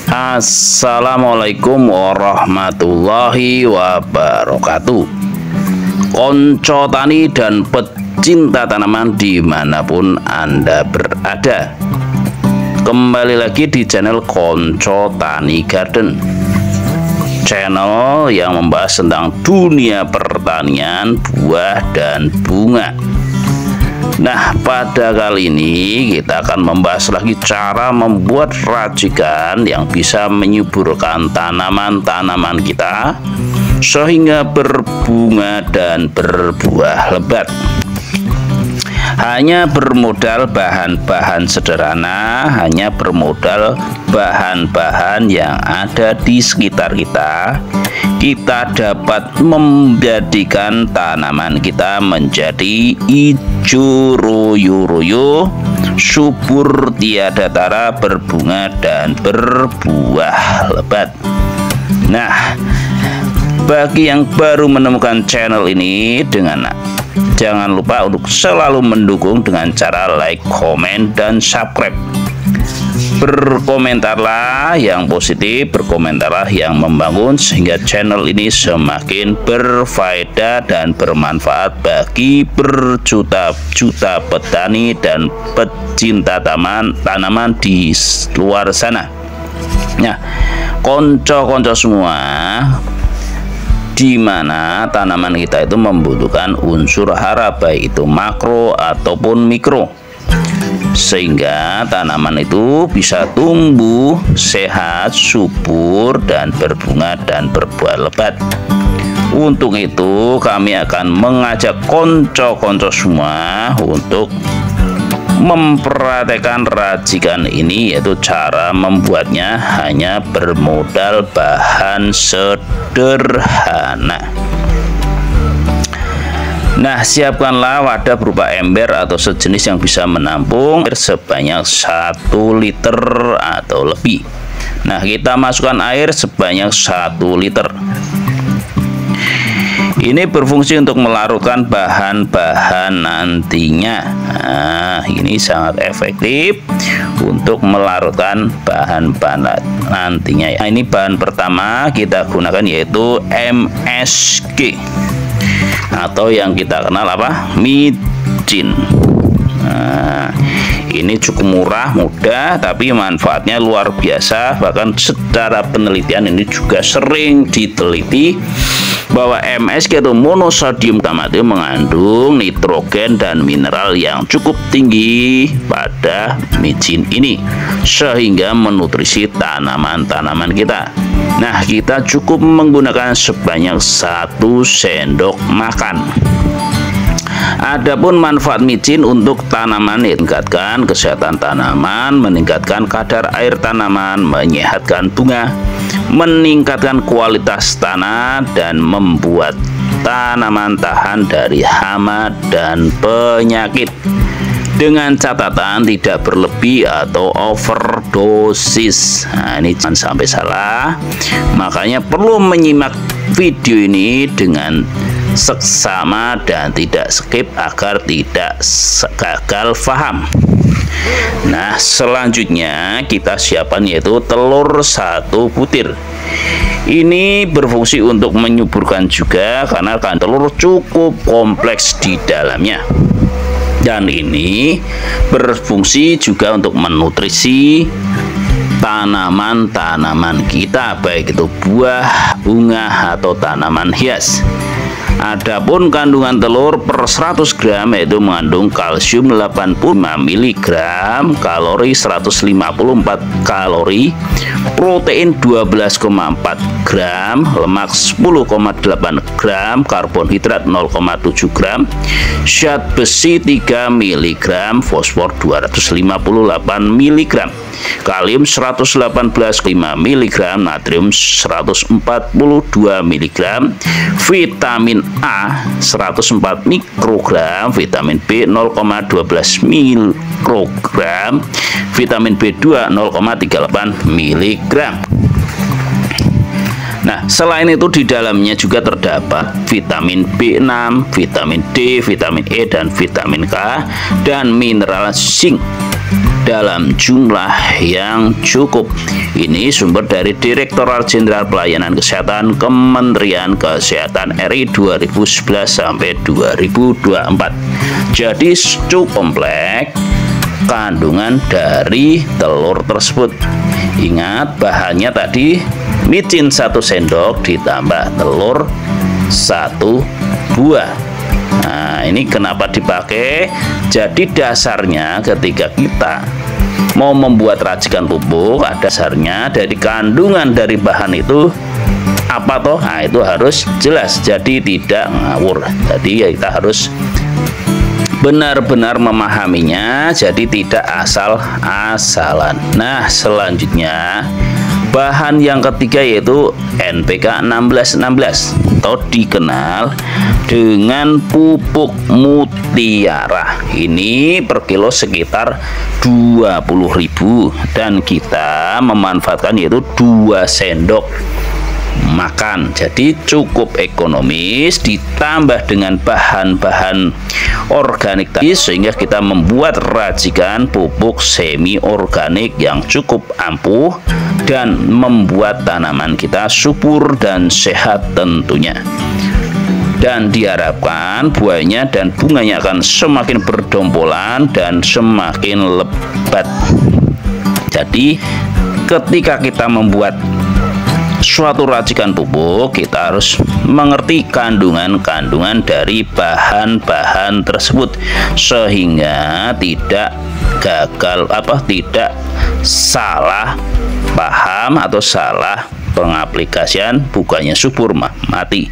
Assalamualaikum warahmatullahi wabarakatuh. Konco tani dan pecinta tanaman dimanapun Anda berada, kembali lagi di channel Konco Tani Garden, channel yang membahas tentang dunia pertanian, buah dan bunga. Nah, pada kali ini kita akan membahas lagi cara membuat racikan yang bisa menyuburkan tanaman-tanaman kita sehingga berbunga dan berbuah lebat. Hanya bermodal bahan-bahan sederhana, hanya bermodal bahan-bahan yang ada di sekitar kita, kita dapat menjadikan tanaman kita menjadi hijau royo-royo, subur tiada tara, berbunga dan berbuah lebat. Nah, bagi yang baru menemukan channel ini, jangan lupa untuk selalu mendukung dengan cara like, komen, dan subscribe. Berkomentarlah yang positif, berkomentarlah yang membangun, sehingga channel ini semakin berfaedah dan bermanfaat bagi berjuta-juta petani dan pecinta tanaman di luar sana. Nah, konco-konco semua, di mana tanaman kita itu membutuhkan unsur hara, baik itu makro ataupun mikro, sehingga tanaman itu bisa tumbuh sehat, subur, dan berbunga dan berbuah lebat. Untuk itu kami akan mengajak konco-konco semua untuk mempraktekkan racikan ini, yaitu cara membuatnya hanya bermodal bahan sederhana. Nah, siapkanlah wadah berupa ember atau sejenis yang bisa menampung air sebanyak 1 liter atau lebih. Nah, kita masukkan air sebanyak 1 liter. Ini berfungsi untuk melarutkan bahan-bahan nantinya. Nah, ini sangat efektif untuk melarutkan bahan-bahan nantinya. Nah, ini bahan pertama kita gunakan yaitu MSG, atau yang kita kenal apa? Micin. Nah, ini cukup murah, mudah, tapi manfaatnya luar biasa. Bahkan secara penelitian ini juga sering diteliti bahwa MSG atau monosodium glutamate mengandung nitrogen dan mineral yang cukup tinggi pada micin ini, sehingga menutrisi tanaman-tanaman kita. Nah, kita cukup menggunakan sebanyak 1 sendok makan. Adapun manfaat micin untuk tanaman, meningkatkan kesehatan tanaman, meningkatkan kadar air tanaman, menyehatkan bunga, meningkatkan kualitas tanah, dan membuat tanaman tahan dari hama dan penyakit, dengan catatan tidak berlebih atau overdosis. Nah, ini jangan sampai salah, makanya perlu menyimak video ini dengan seksama dan tidak skip agar tidak gagal paham. Nah, selanjutnya kita siapkan yaitu telur 1 butir. Ini berfungsi untuk menyuburkan juga, karena kan telur cukup kompleks di dalamnya. Dan ini berfungsi juga untuk menutrisi tanaman-tanaman kita, baik itu buah, bunga, atau tanaman hias. Adapun kandungan telur per 100 gram yaitu mengandung kalsium 85 mg, kalori 154 kalori, protein 12,4 gram, lemak 10,8 gram, karbohidrat 0,7 gram, zat besi 3 mg, fosfor 258 mg, kalium 118,5 mg, natrium 142 mg, vitamin A 104 mikrogram, vitamin B 0,12 mikrogram, vitamin B2 0,38 mg. Nah, selain itu di dalamnya juga terdapat vitamin B6, vitamin D, vitamin E, dan vitamin K, dan mineral zinc. dalam jumlah yang cukup. Ini sumber dari Direktorat Jenderal Pelayanan Kesehatan Kementerian Kesehatan RI 2011 sampai 2024. Jadi cukup kompleks kandungan dari telur tersebut. Ingat bahannya tadi micin 1 sendok ditambah telur 1 buah. Nah, ini kenapa dipakai? Jadi dasarnya ketika kita mau membuat racikan pupuk, dasarnya dari kandungan dari bahan itu apa toh? Nah, itu harus jelas, jadi tidak ngawur. Jadi ya kita harus benar-benar memahaminya, jadi tidak asal-asalan. Nah, selanjutnya bahan yang ketiga yaitu NPK 1616 atau dikenal dengan pupuk mutiara. Ini per kilo sekitar 20.000 dan kita memanfaatkan yaitu 2 sendok makan. Jadi cukup ekonomis ditambah dengan bahan-bahan organik tadi, sehingga kita membuat racikan pupuk semi organik yang cukup ampuh dan membuat tanaman kita subur dan sehat tentunya. Dan diharapkan buahnya dan bunganya akan semakin berdombolan dan semakin lebat. Jadi ketika kita membuat suatu racikan pupuk, kita harus mengerti kandungan-kandungan dari bahan-bahan tersebut sehingga tidak tidak salah paham atau salah pengaplikasian, bukannya subur mati.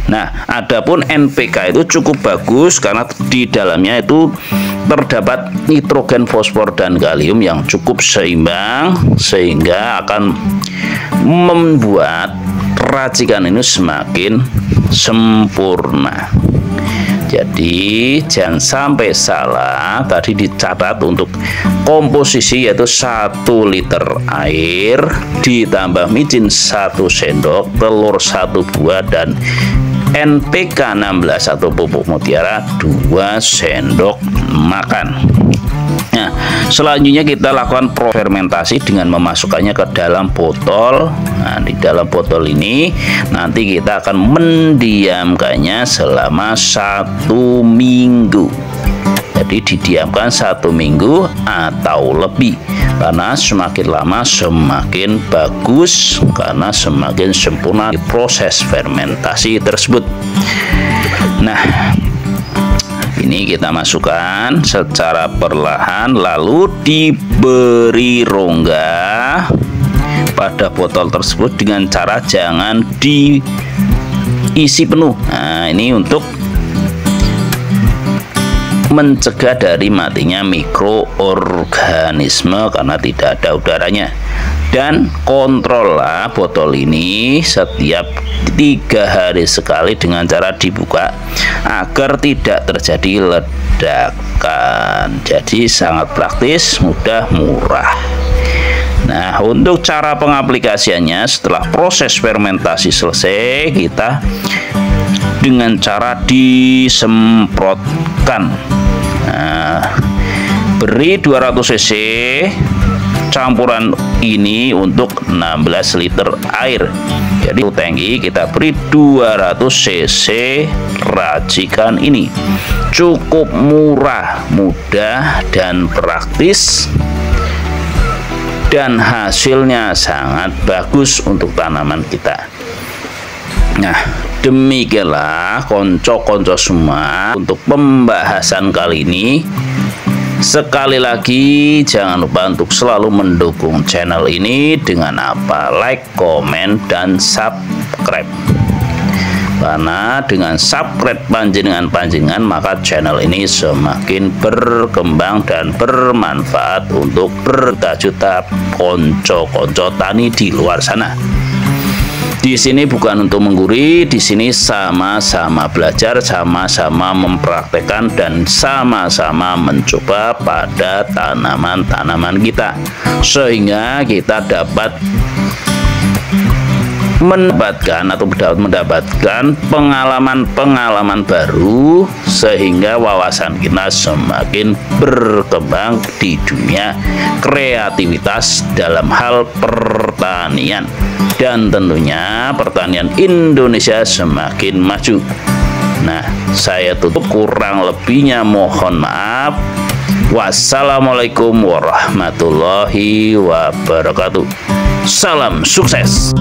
Nah, adapun NPK itu cukup bagus karena di dalamnya itu terdapat nitrogen, fosfor, dan kalium yang cukup seimbang sehingga akan membuat racikan ini semakin sempurna. Jadi jangan sampai salah, tadi dicatat untuk komposisi yaitu 1 liter air ditambah micin 1 sendok, telur 1 buah, dan NPK 16 atau pupuk mutiara 2 sendok makan. Nah, selanjutnya kita lakukan fermentasi dengan memasukkannya ke dalam botol. Nah, di dalam botol ini nanti kita akan mendiamkannya selama 1 minggu. Jadi didiamkan 1 minggu atau lebih, karena semakin lama semakin bagus, karena semakin sempurna proses fermentasi tersebut. Nah, ini kita masukkan secara perlahan, lalu diberi rongga pada botol tersebut dengan cara jangan diisi penuh. Nah, ini untuk mencegah dari matinya mikroorganisme karena tidak ada udaranya. Dan kontrollah botol ini setiap 3 hari sekali dengan cara dibuka agar tidak terjadi ledakan. Jadi sangat praktis, mudah, murah. Nah, untuk cara pengaplikasiannya setelah proses fermentasi selesai, kita dengan cara disemprotkan. Nah, beri 200 cc campuran ini untuk 16 liter air. Jadi tangki kita beri 200 cc racikan ini. Cukup murah, mudah, dan praktis, dan hasilnya sangat bagus untuk tanaman kita. Nah, demikianlah konco-konco semua untuk pembahasan kali ini. Sekali lagi jangan lupa untuk selalu mendukung channel ini dengan apa? Like, komen, dan subscribe. Karena dengan subscribe panjenengan maka channel ini semakin berkembang dan bermanfaat untuk berjuta-juta konco-konco tani di luar sana. Di sini bukan untuk menggurui, di sini sama-sama belajar, sama-sama mempraktekkan, dan sama-sama mencoba pada tanaman-tanaman kita, sehingga kita dapat mendapatkan pengalaman-pengalaman baru, sehingga wawasan kita semakin berkembang di dunia kreativitas dalam hal pertanian, dan tentunya pertanian Indonesia semakin maju. Nah, saya tutup, kurang lebihnya mohon maaf. Wassalamualaikum warahmatullahi wabarakatuh. Salam sukses.